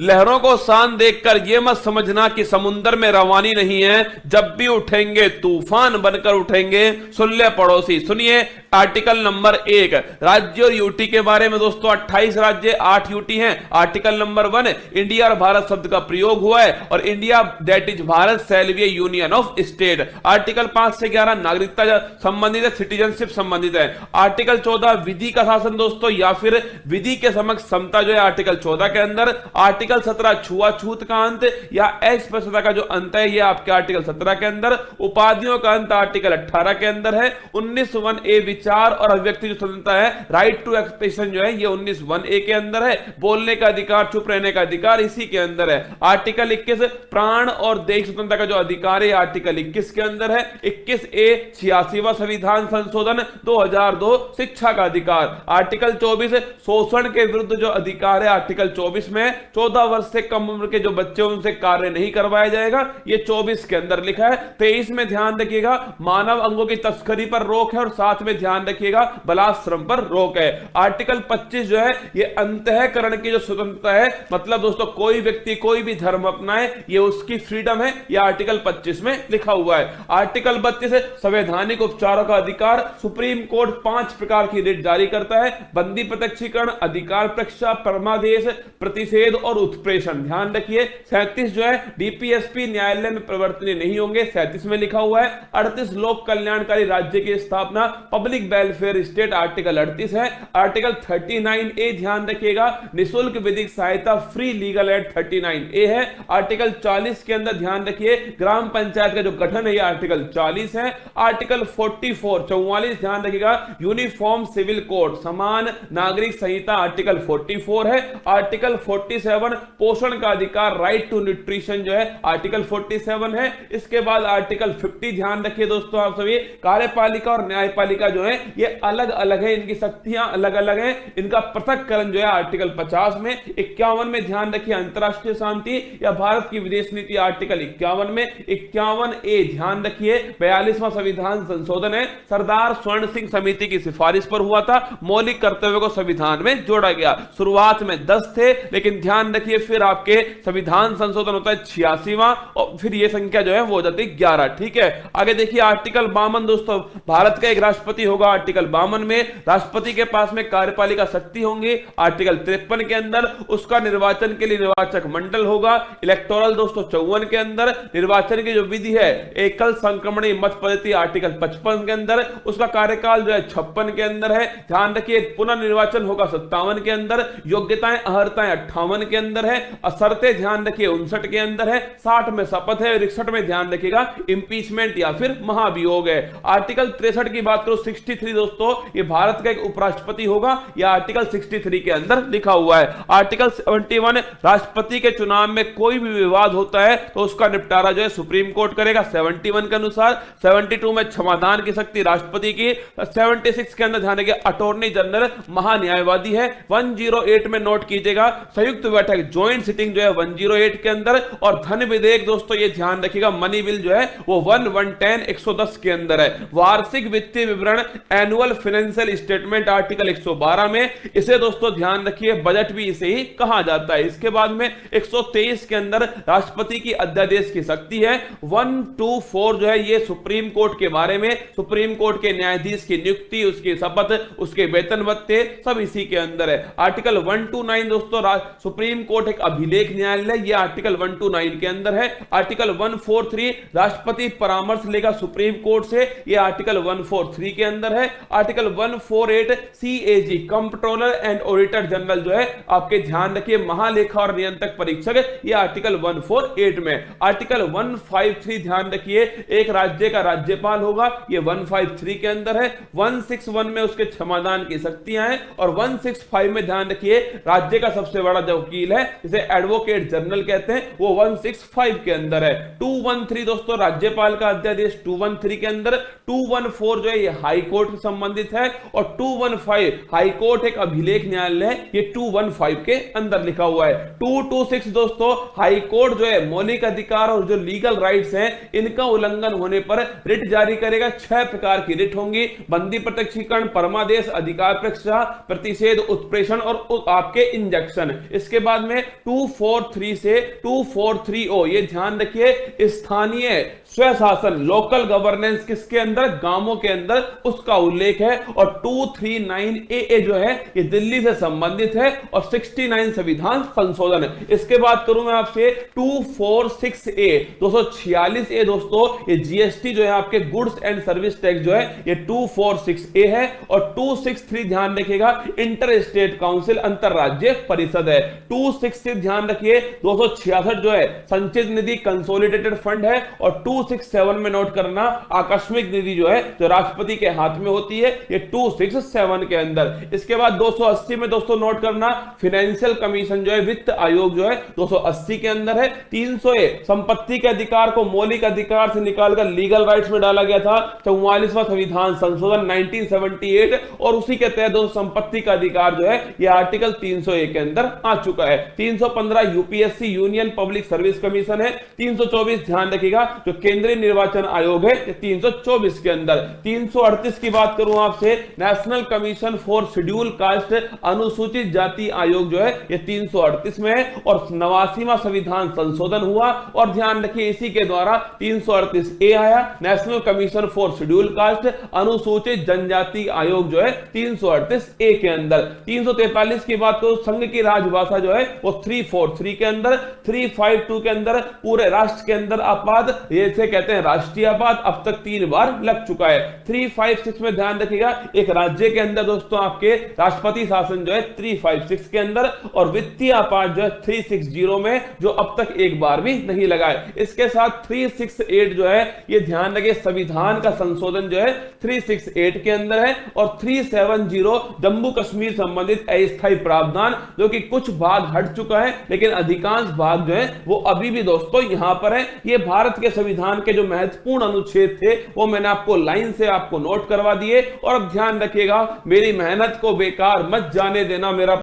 लहरों को शान देखकर यह मत समझना कि समुद्र में रवानी नहीं है, जब भी उठेंगे तूफान बनकर उठेंगे। सुन ले पड़ोसी, सुनिए आर्टिकल नंबर 1 राज्य और यूटी के बारे में दोस्तों। 28 राज्य 8 यूटी हैं। आर्टिकल नंबर 1 इंडिया और भारत शब्द का प्रयोग हुआ है और India that is Bharat shall be A union of state. Article 5 से 11 नागरिकता संबंधित है, सिटीजनशिप संबंधित है। आर्टिकल 14 विधि का शासन दोस्तों या फिर विधि के समक्ष समता जो है आर्टिकल 14 के अंदर। आर्टिकल 17 छुआछूत का अंत या अस्पृश्यता का जो अंत है यह आपके आर्टिकल 17 के अंदर। उपाधियों का अंत आर्टिकल 18 के अंदर है। 19(1)(a) विचार और अभिव्यक्ति जो स्वतंत्रता है, राइट टू एक्सप्रेशन जो है ये 19(1)(a) के अंदर है। बोलने का अधिकार, चुप रहने का अधिकार इसी के अंदर है। आर्टिकल 21 प्राण और देश स्वतंत्रता का जो अधिकार है आर्टिकल 21 के अंदर है। 21(a) 86वां संविधान संशोधन 2002 शिक्षा का अधिकार। आर्टिकल 24 शोषण के विरुद्ध जो अधिकार है आर्टिकल 24 में 14 वर्ष से कम उम्र के जो बच्चे उनसे कार्य नहीं करवाया जाएगा, ये 24 के अंदर लिखा है। 23 में ध्यान रखिएगा मानव अंगों की तस्करी पर रोक है और साथ में ध्यान रखिएगा बलात्श्रम पर रोक है। आर्टिकल 25 जो है ये अंतःकरण की जो स्वतंत्रता है, मतलब दोस्तों कोई व्यक्ति कोई भी धर्म अपनाए ये उसकी फ्रीडम है, ये आर्टिकल 25 में लिखा हुआ है। आर्टिकल 32 संवैधानिक उपचारों का अधिकार। सुप्रीम कोर्ट 5 प्रकार की रिट जारी करता है, बंदी प्रत्यक्षीकरण, अधिकार परीक्षा, परमादेश, प्रतिषेध और उत्प्रेषण। ध्यान रखिए 37 जो है डीपीएसपी न्यायालय में परिवर्तनीय नहीं होंगे, 37 में लिखा हुआ है। 38 लोक कल्याणकारी राज्य की स्थापना, पब्लिक वेलफेयर स्टेट आर्टिकल 38 है। आर्टिकल 39(a) ध्यान रखिएगा निःशुल्क विधिक सहायता, फ्री लीगल एड 39(a) है। आर्टिकल 40 के अंदर ध्यान रखिए ग्राम पंचायत का जो गठन है ये आर्टिकल 40 है। आर्टिकल 44 ध्यान रखिएगा यूनिफॉर्म सिविल कोड, समान नागरिक संहिता आर्टिकल 44 है। आर्टिकल 47 पोषण का अधिकार, राइट टू न्यूट्रिशन जो है आर्टिकल 47 है। इसके बाद आर्टिकल 50 ध्यान रखिए दोस्तों आप सभी, कार्यपालिका और न्यायपालिका जो है ये अलग अलग है, इनकी शक्तियां अलग अलग है, इनका पृथककरण जो है आर्टिकल 50 में। 51 में ध्यान रखिए अंतरराष्ट्रीय शांति या भारत की विदेश नीति आर्टिकल 51 में। 51(a) ध्यान रखिए 42वां संविधान संशोधन है, सरदार स्वर्ण सिंह समिति की सिफारिश पर हुआ था। मौलिक कर्तव्यों को संविधान में जोड़ा गया। शुरुआत में 10 थे लेकिन ध्यान रखिए फिर आपके संविधान संशोधन होता है 86वां और फिर ये संख्या जो है वो हो जाती है 11। ठीक है, आगे देखिए आर्टिकल 52 दोस्तों, भारत का एक राष्ट्रपति होगा। आर्टिकल 52 में राष्ट्रपति के पास में कार्यपालिका शक्ति होंगी। आर्टिकल 53 के अंदर उसका निर्वाचन के लिए निर्वाचक मंडल होगा। इलेक्टोरल दोस्तों 54 के अंदर निर्वाचन की जो विधि है एकल संक्रमणीय मत पद्धति आर्टिकल 55 के अंदर, उसका कार्यकाल जो है 56 के अंदर है। ध्यान रखिए पुनर्निर्वाचन होगा 57 के अंदर, योग्यताएं अहर्ताएं 58 के अंदर है, असरते ध्यान रखिए 59 के अंदर है, 60 में शपथ है, 61 में ध्यान रखिएगा इंपीचमेंट या फिर महाभियोग है। आर्टिकल 63 की बात करो 63 दोस्तों, ये भारत का एक उपराष्ट्रपति होगा, यह आर्टिकल 63 के अंदर लिखा हुआ है। आर्टिकल 71 राष्ट्रपति के चुनाव में कोई भी विवाद होता है तो उसका निपटारा जो है सुप्रीम कोर्ट करेगा 71 के अनुसार। 72 में क्षमादान की शक्ति राष्ट्रपति की। 76 के अंदर ध्यान रखिए अटॉर्नी जनरल महान्यायवादी है। 108 में नोट कीजिएगा संयुक्त बैठक ज्वाइंट सिटिंग जो है 108 के अंदर। और धन विधेयक दोस्तों ये ध्यान रखिएगा मनी बिल जो है वो 110 के अंदर है। वार्षिक वित्तीय विवरण एनुअल फाइनेंशियल स्टेटमेंट आर्टिकल 112 में, इसे दोस्तों ध्यान रखिए बजट भी इसे ही कहा जाता है। इसके बाद में 123 के अंदर राष्ट्रपति की अध्यादेश की शक्ति है। 124 जो है ये सुप्रीम कोर्ट के बारे में, सुप्रीम कोर्ट के न्यायाधीश की नियुक्ति, उसकी शपथ, उसके वेतन भत्ते सब इसी के अंदर है। आर्टिकल 129 दोस्तों सुप्रीम कोर्ट एक अभिलेख न्यायालय, ये आर्टिकल 129 के अंदर है। आर्टिकल 143 राष्ट्रपति परामर्श लेगा सुप्रीम कोर्ट से, ये आर्टिकल 143 के अंदर है। Article 148 CAG controller and auditor general जो है आपके ध्यान रखिए महालेखा और नियंत्रक परीक्षक, ये आर्टिकल 148 में। आर्टिकल 153 ध्यान रखिए एक राज्य का राज्यपाल होगा, ये 153 के अंदर है। 161 में उसके क्षमादान की शक्तियां हैं और 165 में ध्यान रखिए राज्य का सबसे बड़ा जो वकील है जिसे एडवोकेट जनरल कहते हैं वो 165 के अंदर है। 213 दोस्तों राज्यपाल का अध्यादेश 213 के अंदर। 214 जो है ये हाई कोर्ट से संबंधित है, और 215 हाई कोर्ट एक अभिलेख न्यायालय है, ये 215 के अंदर लिखा हुआ है। 226 दोस्तों हाई कोर्ट जो है मौलिक अधिकार और जो लीगल राइट्स हैं इनका उल्लंघन होने पर रिट जारी करेगा। 6 प्रकार की रिट होंगी: बंदी प्रत्यक्षीकरण, परमादेश, अधिकार परीक्षा, प्रतिषेध, उत्प्रेषण और आपके इंजेक्शन। इसके बाद में 243 से 243O, ये ध्यान रखिए, स्थानीय स्वशासन, लोकल गवर्नेंस किसके अंदर, गांवों के अंदर, उसका उल्लेख है। और 239AA जो है ये दिल्ली से संबंधित है, और 69 संविधान संशोधन है। इसके बाद करूं मैं आपसे 246A, 246A दोस्तों, ये जीएसटी जो है आपके गुड्स एंड सर्विस टैक्स जो है ये 246A है। और 263 ध्यान रखिएगा, इंटर स्टेट काउंसिल, अंतरराज्य परिषद है। 266 ध्यान रखिए, 266 जो है संचित निधि, कंसोलिडेटेड फंड है। और 267 में नोट करना, आकस्मिक निधि जो है जो राष्ट्रपति के हाथ में होती है, ये 267 के अंदर। इसके बाद 280 में दोस्तों नोट करना, फाइनेंशियल कमीशन जो है, वित्त आयोग जो है 280 के अंदर है। 300A, संपत्ति के अधिकार को मौलिक अधिकार से निकालकर लीगल राइट्स में डाला गया था। 44वां संविधान संशोधन 1978, और उसी के तहत संपत्ति का अधिकार जो है ये आर्टिकल 300A के अंदर आ चुका है। 315 UPSC, union public service commission है। 324 ध्यान रखिएगा, जो केंद्रीय निर्वाचन आयोग है, 324 के अंदर। 338 की बात करूं आपसे, national commission for schedule caste, अनुसूचित जाति आयोग जो है ये 338 में है। और 89वां संविधान संशोधन हुआ, और ध्यान रखिए इसी के द्वारा 338A आया, national commission for schedule caste, अनुसूचित जनजाति आयोग जो है 338A के अंदर। 343 की बात करो, संघ की राजभाषा जो है वो 343 के अंदर। 352 के अंदर पूरे राष्ट्र के अंदर आपात, जैसे कहते हैं राष्ट्रीय आपात, अब तक 3 बार लग चुका है। 356 में ध्यान रखिएगा, एक राज्य के अंदर दोस्तों आपके राष्ट्रपति शासन जो है 356 के अंदर, और वित्तीय आपात जो है 360 में, जो अब तक एक बार भी नहीं लगा है। इसके साथ 368 जो है ये ध्यान रखिए, संविधान का संशोधन जो है 368 के अंदर है। और 370 जम्मू कश्मीर संबंधित अस्थायी प्रावधान, जो कि कुछ भाग हट चुका है, लेकिन अधिकांश भाग जो है वो अभी भी दोस्तों यहां पर है। ये भारत के संविधान के जो महत्वपूर्ण अनुच्छेद थे वो मैंने आपको लाइन से आपको नोट करवा दिए। और अब ध्यान रखिएगा, मेरी मेहनत को बेकार मत जाने देना मेरा